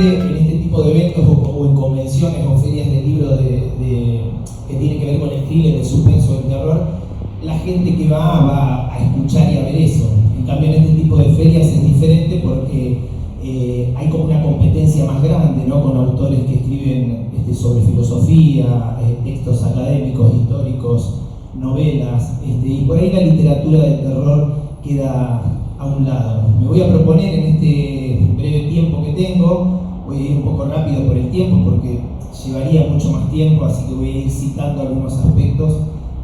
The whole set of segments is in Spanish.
generalmente en este tipo de eventos o en convenciones o ferias de libros que tienen que ver con el thriller, el suspenso, el terror, la gente que va a escuchar y a ver eso. En cambio, en este tipo de ferias es diferente porque hay como una competencia más grande, ¿no? Con autores que escriben sobre filosofía, textos académicos, históricos, novelas, y por ahí la literatura del terror queda a un lado. Me voy a proponer en este breve tiempo que tengo, voy a ir un poco rápido por el tiempo porque llevaría mucho más tiempo, así que voy a ir citando algunos aspectos,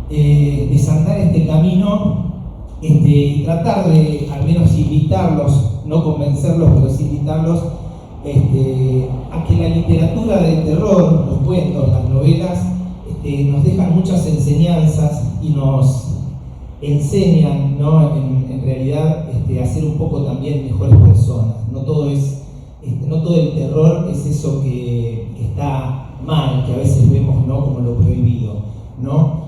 desandar este camino y tratar de al menos invitarlos, no convencerlos, pero sí invitarlos a que la literatura del terror, los cuentos, las novelas, nos dejan muchas enseñanzas y nos enseñan, ¿no? en realidad a ser un poco también mejores personas. No todo el terror es eso que está mal, que a veces vemos, ¿no? Como lo prohibido, ¿no?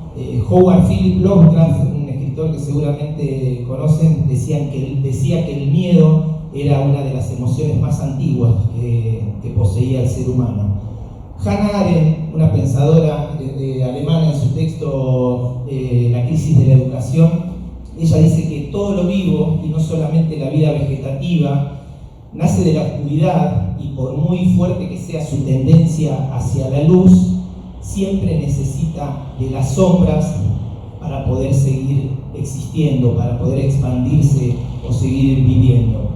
Howard Philip Lovecraft, un escritor que seguramente conocen, decía que el miedo era una de las emociones más antiguas que poseía el ser humano. Hannah Arendt, una pensadora alemana, en su texto La crisis de la educación, ella dice que todo lo vivo, y no solamente la vida vegetativa, nace de la oscuridad y por muy fuerte que sea su tendencia hacia la luz, siempre necesita de las sombras para poder seguir existiendo, para poder expandirse o seguir viviendo.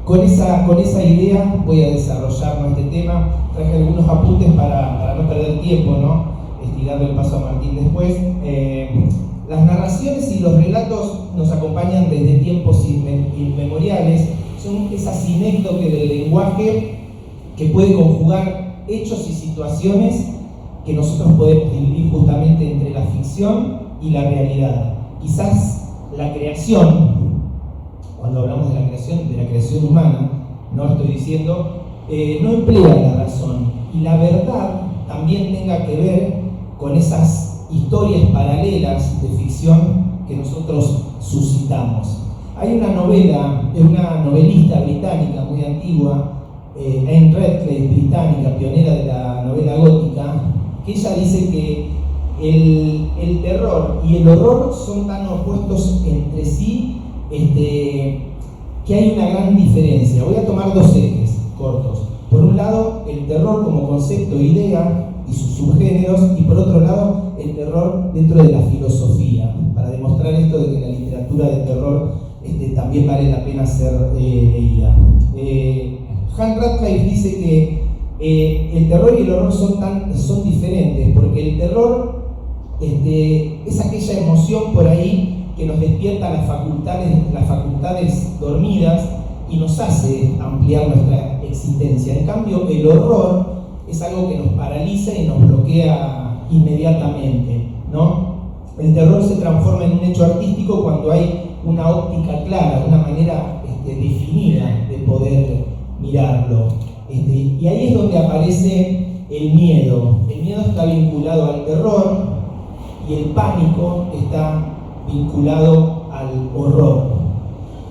Con esa idea voy a desarrollar este tema. Traje algunos apuntes para no perder tiempo, ¿no? Y darle el paso a Martín después. Las narraciones y los relatos nos acompañan desde tiempos inmemoriales. Son esa sinécdoque del lenguaje que puede conjugar hechos y situaciones que nosotros podemos dividir justamente entre la ficción y la realidad. Quizás la creación, cuando hablamos de la creación humana, no estoy diciendo, no emplea la razón, y la verdad también tenga que ver con esas historias paralelas de ficción que nosotros suscitamos. Hay una novela de una novelista británica muy antigua, Anne Radcliffe, británica, pionera de la novela gótica, que ella dice que el terror y el horror son tan opuestos entre sí, que hay una gran diferencia. Voy a tomar dos ejes cortos. Por un lado, el terror como concepto, idea y sus subgéneros, y por otro lado, el terror dentro de la filosofía, para demostrar esto de que la literatura de terror también vale la pena ser leída. Anne Radcliffe dice que el terror y el horror son diferentes, porque el terror es aquella emoción por ahí que nos despierta las facultades dormidas y nos hace ampliar nuestra existencia. En cambio, el horror es algo que nos paraliza y nos bloquea inmediatamente, ¿no? El terror se transforma en un hecho artístico cuando hay una óptica clara, una manera definida de poder mirarlo. Y ahí es donde aparece el miedo. El miedo está vinculado al terror y el pánico está vinculado al horror.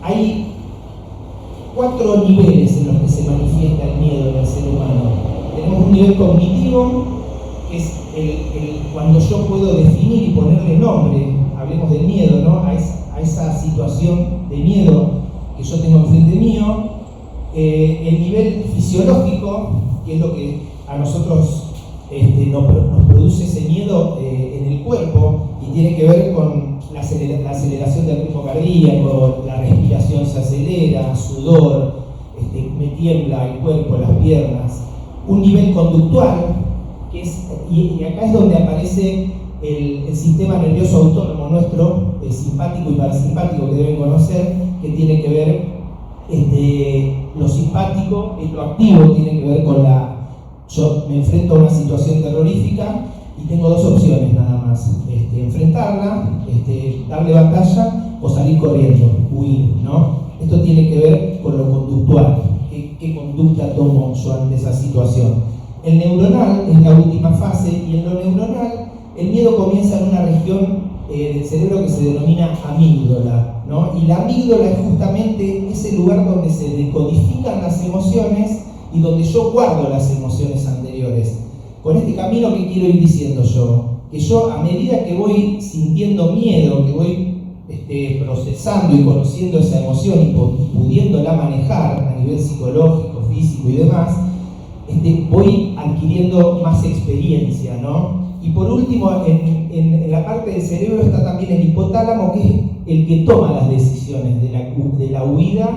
Hay 4 niveles en los que se manifiesta el miedo en el ser humano. Tenemos un nivel cognitivo, que es cuando yo puedo definir y ponerle nombre, hablemos del miedo, ¿no? A esa situación de miedo que yo tengo enfrente mío. El nivel fisiológico, que es lo que a nosotros nos produce ese miedo en el cuerpo, y tiene que ver con la aceleración del ritmo cardíaco, la respiración se acelera, sudor, me tiembla el cuerpo, las piernas. Un nivel conductual, que es, y acá es donde aparece el sistema nervioso autónomo nuestro, simpático y parasimpático, que deben conocer, que tiene que ver, lo simpático, lo activo, tiene que ver con yo me enfrento a una situación terrorífica y tengo 2 opciones nada más, enfrentarla, darle batalla o salir corriendo, huir, ¿no? Esto tiene que ver con lo conductual, qué conducta tomo yo ante esa situación. El neuronal es la última fase, y en lo neuronal el miedo comienza en una región del cerebro que se denomina amígdala, ¿no? Y la amígdala es justamente ese lugar donde se decodifican las emociones y donde yo guardo las emociones anteriores. Con este camino, ¿qué quiero ir diciendo yo? Que yo, a medida que voy sintiendo miedo, que voy procesando y conociendo esa emoción y pudiéndola manejar a nivel psicológico, físico y demás, voy adquiriendo más experiencia, ¿no? Y por último, en la parte del cerebro está también el hipotálamo, que es el que toma las decisiones de la huida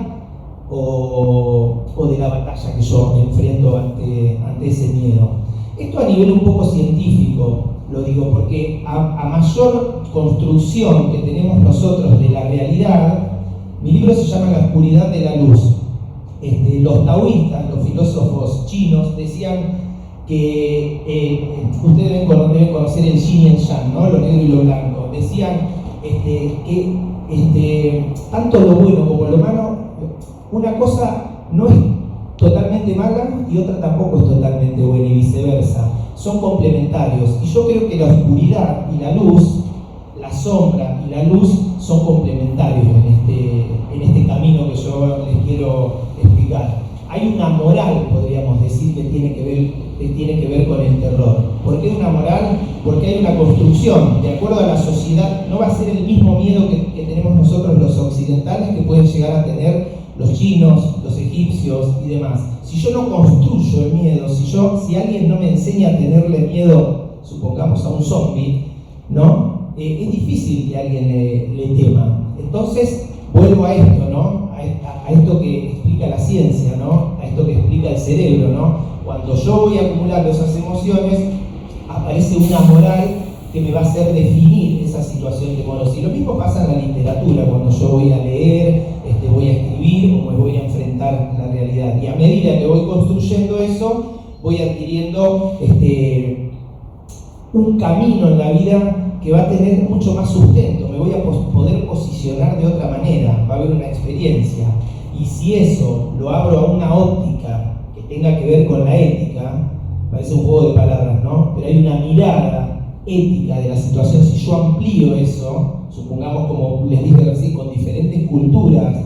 o de la batalla que yo enfrento ante ese miedo. Esto a nivel un poco científico, lo digo, porque a mayor construcción que tenemos nosotros de la realidad, mi libro se llama La oscuridad de la luz. Los taoístas, los filósofos chinos, decían que ustedes deben conocer el yin y el yang, ¿no? Lo negro y lo blanco. Decían que tanto lo bueno como lo malo, una cosa no es totalmente mala y otra tampoco es totalmente buena y viceversa. Son complementarios. Y yo creo que la oscuridad y la luz, la sombra y la luz son complementarios en este camino que yo les quiero explicar. Hay una moral, podríamos decir, que tiene que ver con el terror. ¿Por qué una moral? Porque hay una construcción, de acuerdo a la sociedad. No va a ser el mismo miedo que tenemos nosotros los occidentales, que pueden llegar a tener los chinos, los egipcios y demás. Si yo no construyo el miedo, si alguien no me enseña a tenerle miedo, supongamos a un zombie, ¿no? Es difícil que alguien le tema. Entonces, vuelvo a esto, ¿no? A esto que explica la ciencia, ¿no? A esto que explica el cerebro, ¿no? Cuando yo voy acumulando esas emociones, aparece una moral que me va a hacer definir esa situación de modos. Y lo mismo pasa en la literatura, cuando yo voy a leer, voy a escribir o me voy a enfrentar la realidad. Y a medida que voy construyendo eso, voy adquiriendo un camino en la vida que va a tener mucho más sustento, me voy a poder posicionar de otra manera, va a haber una experiencia. Y si eso lo abro a una óptica que tenga que ver con la ética, parece un juego de palabras, ¿no? Pero hay una mirada ética de la situación. Si yo amplío eso, supongamos, como les dije recién, con diferentes culturas,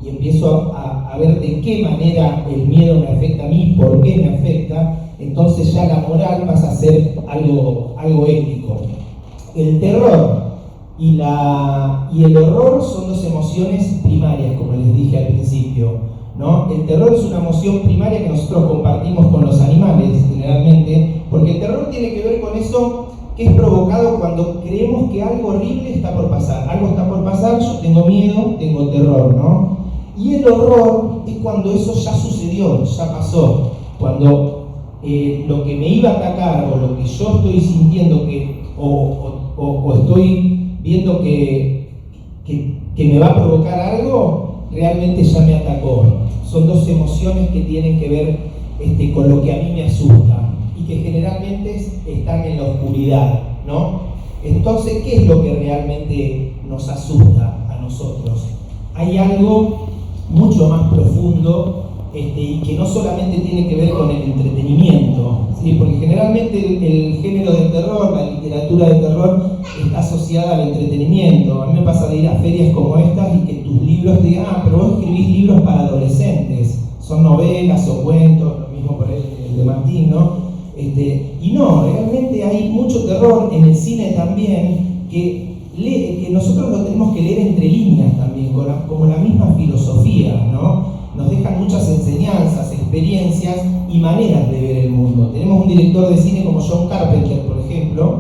y empiezo a ver de qué manera el miedo me afecta a mí, por qué me afecta, entonces ya la moral pasa a ser algo ético. El terror y el horror son dos emociones primarias, como les dije al principio, ¿no? El terror es una emoción primaria que nosotros compartimos con los animales, generalmente, porque el terror tiene que ver con eso que es provocado cuando creemos que algo horrible está por pasar. Algo está por pasar, yo tengo miedo, tengo terror, ¿no? Y el horror es cuando eso ya sucedió, ya pasó. Cuando lo que me iba a atacar o lo que yo estoy sintiendo o estoy viendo que me va a provocar algo, realmente ya me atacó. Son dos emociones que tienen que ver con lo que a mí me asusta y que generalmente están en la oscuridad, ¿no? Entonces, ¿qué es lo que realmente nos asusta a nosotros? Hay algo mucho más profundo y que no solamente tiene que ver con el entretenimiento, ¿sí? Porque generalmente el género de terror, la literatura de terror, está asociada al entretenimiento. A mí me pasa de ir a ferias como estas y que tus libros te digan, pero vos escribís libros para adolescentes, son novelas o cuentos, lo mismo por el de Martín, ¿no? Y no, realmente hay mucho terror en el cine también, que nosotros lo tenemos que leer entre líneas también, como la misma filosofía, ¿no? Nos dejan muchas enseñanzas, experiencias y maneras de ver el mundo. Tenemos un director de cine como John Carpenter, por ejemplo,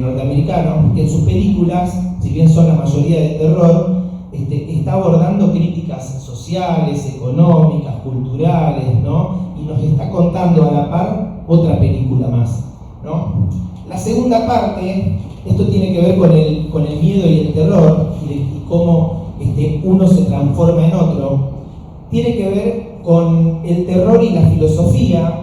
norteamericano, que en sus películas, si bien son la mayoría de terror, está abordando críticas sociales, económicas, culturales, ¿no? Y nos está contando a la par otra película más, ¿no? La segunda parte, esto tiene que ver con el miedo y el terror y cómo uno se transforma en otro. Tiene que ver con el terror y la filosofía,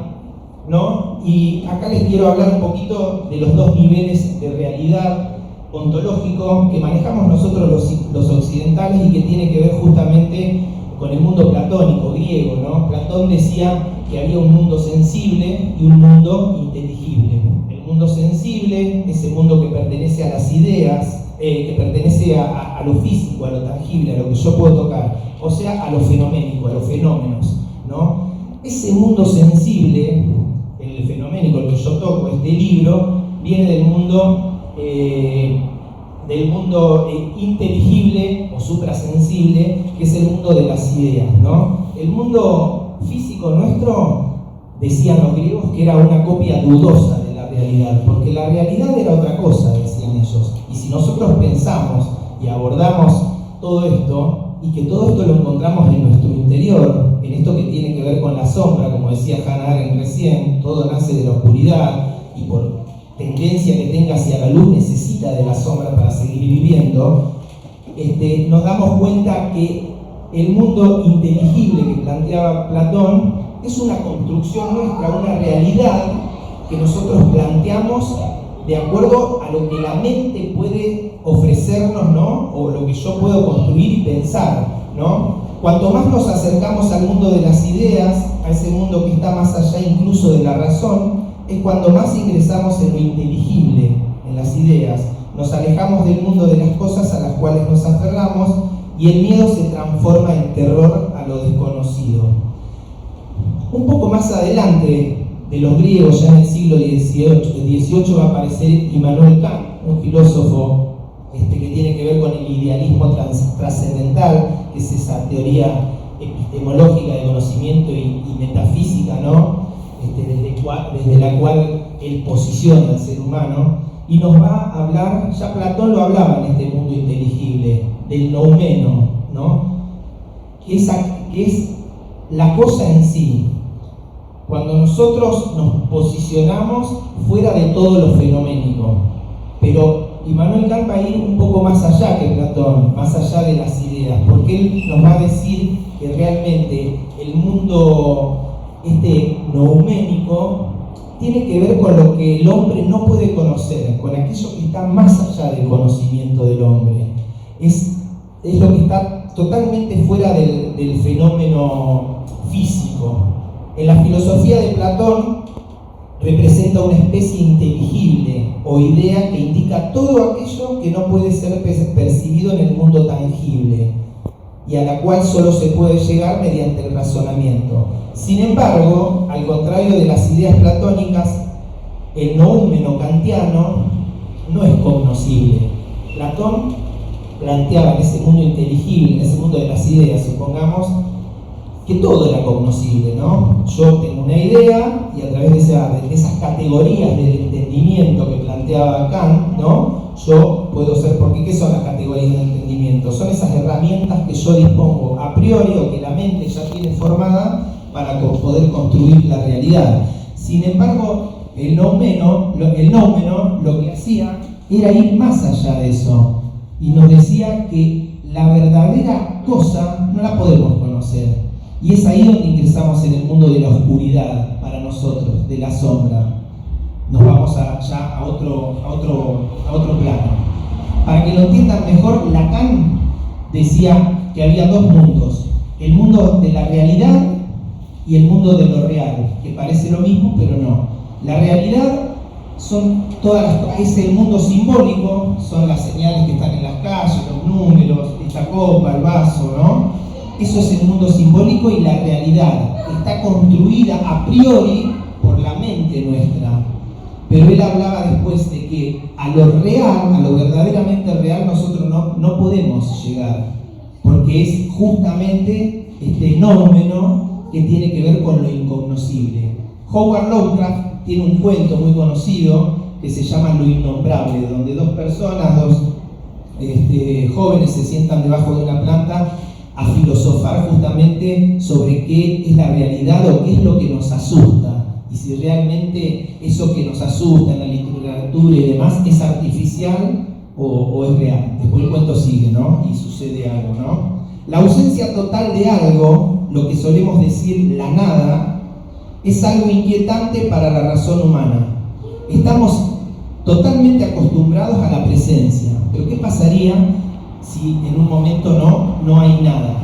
¿no? Y acá les quiero hablar un poquito de los dos niveles de realidad ontológico que manejamos nosotros los occidentales y que tiene que ver justamente con el mundo platónico, griego, ¿no? Platón decía que había un mundo sensible y un mundo inteligible. El mundo sensible, ese mundo que pertenece a las ideas, que pertenece a lo físico, a lo tangible, a lo que yo puedo tocar, o sea, a lo fenoménico, a los fenomenos, ¿no? Ese mundo sensible, el fenoménico, el que yo toco, este libro, viene del mundo inteligible o suprasensible, que es el mundo de las ideas, ¿no? El mundo físico nuestro, decían los griegos, que era una copia dudosa de la realidad, porque la realidad era otra cosa, decían ellos. Y si nosotros pensamos y abordamos todo esto, y que todo esto lo encontramos en nuestro interior, en esto que tiene que ver con la sombra, como decía Hannah Arendt recién, todo nace de la oscuridad, y por tendencia que tenga hacia la luz necesita de la sombra para seguir viviendo, nos damos cuenta que el mundo inteligible que planteaba Platón es una construcción nuestra, una realidad que nosotros planteamos de acuerdo a lo que la mente puede ofrecernos, ¿no? O lo que yo puedo construir y pensar, ¿no? Cuanto más nos acercamos al mundo de las ideas, a ese mundo que está más allá incluso de la razón, es cuando más ingresamos en lo inteligible, en las ideas. Nos alejamos del mundo de las cosas a las cuales nos aferramos y el miedo se transforma en terror a lo desconocido. Un poco más adelante de los griegos, ya en el siglo XVIII, va a aparecer Immanuel Kant, un filósofo que tiene que ver con el idealismo trascendental, que es esa teoría epistemológica de conocimiento y metafísica, ¿no? Desde la cual él posiciona al ser humano, y nos va a hablar, ya Platón lo hablaba en este mundo inteligible, del noumeno, ¿no? Que es la cosa en sí. Cuando nosotros nos posicionamos fuera de todo lo fenoménico, pero Immanuel Kant va a ir un poco más allá que Platón, más allá de las ideas, porque él nos va a decir que realmente el mundo nouménico tiene que ver con lo que el hombre no puede conocer, con aquello que está más allá del conocimiento del hombre. Es lo que está totalmente fuera del fenómeno físico. En la filosofía de Platón representa una especie inteligible o idea que indica todo aquello que no puede ser percibido en el mundo tangible y a la cual solo se puede llegar mediante el razonamiento. Sin embargo, al contrario de las ideas platónicas, el noúmeno kantiano no es cognoscible. Platón planteaba en ese mundo inteligible, en ese mundo de las ideas, supongamos, que todo era cognoscible, ¿no? Yo tengo una idea y a través de esas categorías del entendimiento que planteaba Kant, ¿no? Yo puedo ser, porque ¿qué son las categorías del entendimiento? Son esas herramientas que yo dispongo a priori o que la mente ya tiene formada para poder construir la realidad. Sin embargo, el noumeno lo que hacía era ir más allá de eso y nos decía que la verdadera cosa no la podemos conocer. Y es ahí donde ingresamos en el mundo de la oscuridad para nosotros, de la sombra. Nos vamos ya a otro plano. Para que lo entiendan mejor, Lacan decía que había dos mundos: el mundo de la realidad y el mundo de lo real, que parece lo mismo, pero no. La realidad son es el mundo simbólico, son las señales que están en las calles, los números, esta copa, el vaso, ¿no? Eso es el mundo simbólico, y la realidad está construida a priori por la mente nuestra. Pero él hablaba después de que a lo real, a lo verdaderamente real, nosotros no podemos llegar, porque es justamente este nómeno que tiene que ver con lo incognoscible. Howard Lovecraft tiene un cuento muy conocido que se llama Lo Innombrable, donde dos jóvenes se sientan debajo de una planta a filosofar justamente sobre qué es la realidad o qué es lo que nos asusta, y si realmente eso que nos asusta en la literatura y demás es artificial o es real. Después el cuento sigue, ¿no? Y sucede algo, ¿no? La ausencia total de algo, lo que solemos decir la nada, es algo inquietante para la razón humana. Estamos totalmente acostumbrados a la presencia, pero ¿qué pasaría si en un momento no hay nada?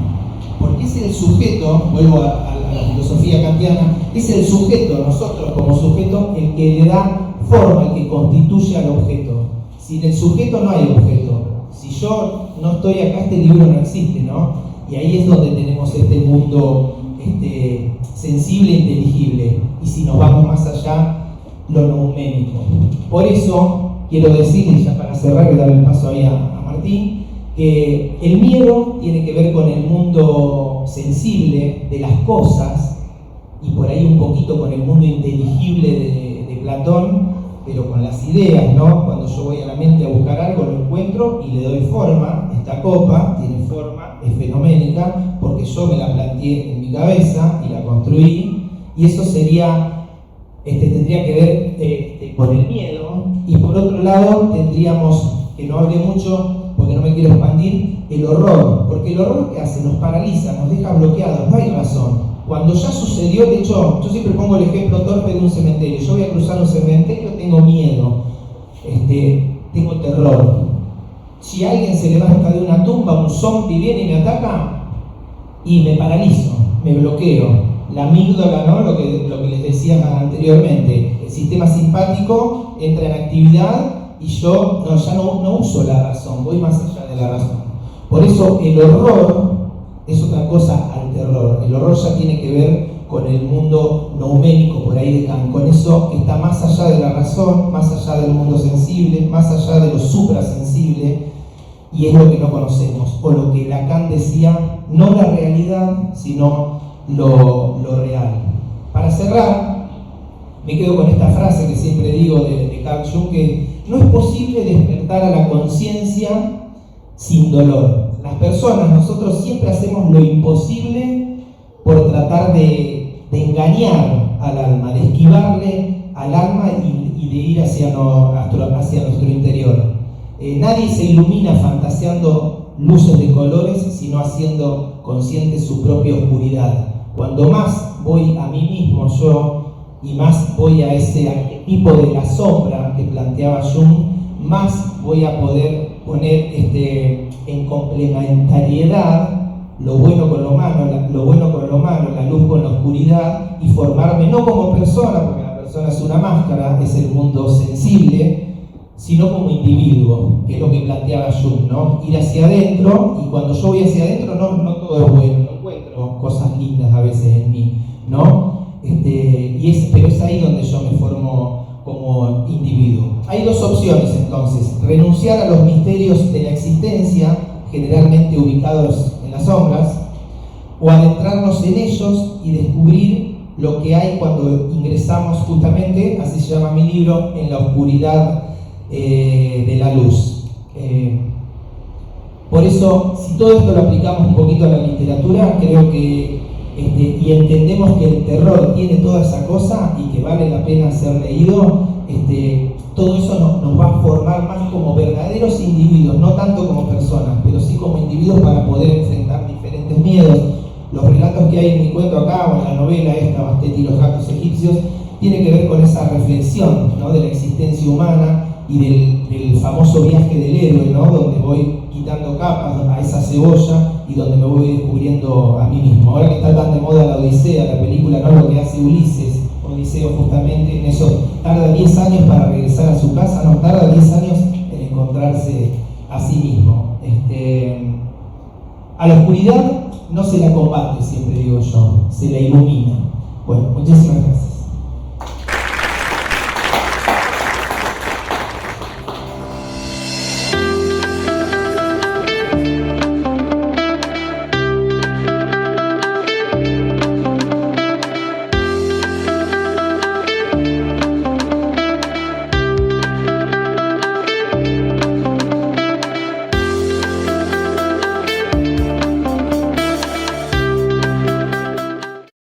Porque es el sujeto, vuelvo a la filosofía kantiana, es el sujeto, nosotros como sujeto, el que le da forma el que constituye al objeto. Sin el sujeto no hay objeto. Si yo no estoy acá, este libro no existe, ¿no? Y ahí es donde tenemos este mundo sensible e inteligible. Y si nos vamos más allá, lo nouménico. Por eso quiero decir, ya para cerrar y dar el paso ahí a Martín, que el miedo tiene que ver con el mundo sensible de las cosas y por ahí un poquito con el mundo inteligible de Platón, pero con las ideas, ¿no? Cuando yo voy a la mente a buscar algo, lo encuentro y le doy forma. Esta copa tiene forma, es fenoménica, porque yo me la planteé en mi cabeza y la construí, y eso sería, tendría que ver con el miedo. Y por otro lado tendríamos, que no hable mucho porque no me quiero expandir, el horror, porque el horror, ¿qué hace? Nos paraliza, nos deja bloqueados, no hay razón. Cuando ya sucedió, de hecho, yo siempre pongo el ejemplo torpe de un cementerio. Yo voy a cruzar un cementerio, tengo miedo, tengo terror. Si alguien se levanta de una tumba, un zombie viene y me ataca, y me paralizo, me bloqueo. La amígdala, ¿no? Lo que les decía anteriormente, el sistema simpático entra en actividad y yo ya no uso la razón, voy más allá de la razón. Por eso el horror es otra cosa al terror. El horror ya tiene que ver con el mundo nouménico, por ahí de Kant. Con eso está más allá de la razón, más allá del mundo sensible, más allá de lo suprasensible, y es lo que no conocemos, o lo que Lacan decía, no la realidad, sino lo real. Para cerrar, me quedo con esta frase que siempre digo de Carl Jung, que no es posible despertar a la conciencia sin dolor. Las personas, nosotros siempre hacemos lo imposible por tratar de engañar al alma, de esquivarle al alma y de ir hacia nuestro interior. Nadie se ilumina fantaseando luces de colores, sino haciendo consciente su propia oscuridad. Cuando más voy a mí mismo yo y más voy a ese arquetipo de la sombra que planteaba Jung, más voy a poder poner en complementariedad lo bueno con lo malo, la luz con la oscuridad, y formarme no como persona, porque la persona es una máscara, es el mundo sensible, sino como individuo, que es lo que planteaba Jung, ¿no? Ir hacia adentro, y cuando yo voy hacia adentro no todo es bueno, no encuentro cosas lindas a veces en mí, ¿no? Pero es ahí donde yo me formo como individuo. Hay dos opciones entonces: renunciar a los misterios de la existencia, generalmente ubicados en las sombras, o adentrarnos en ellos y descubrir lo que hay cuando ingresamos justamente, así se llama mi libro, en la oscuridad de la luz. Por eso, si todo esto lo aplicamos un poquito a la literatura, creo que y entendemos que el terror tiene toda esa cosa y que vale la pena ser leído, todo eso nos va a formar más como verdaderos individuos, no tanto como personas, pero sí como individuos para poder enfrentar diferentes miedos. Los relatos que hay en mi cuento acá, o en la novela esta, Bastet y los gatos egipcios, tiene que ver con esa reflexión, ¿no?, de la existencia humana y del famoso viaje del héroe, ¿no?, donde voy quitando capas a esa cebolla y donde me voy descubriendo a mí mismo. Ahora que está tan de moda la Odisea, la película, ¿no?, lo que hace Ulises, Odiseo justamente en eso, tarda 10 años para regresar a su casa, no, tarda 10 años en encontrarse a sí mismo. A la oscuridad no se la combate, siempre digo yo, se la ilumina. Bueno, muchísimas gracias.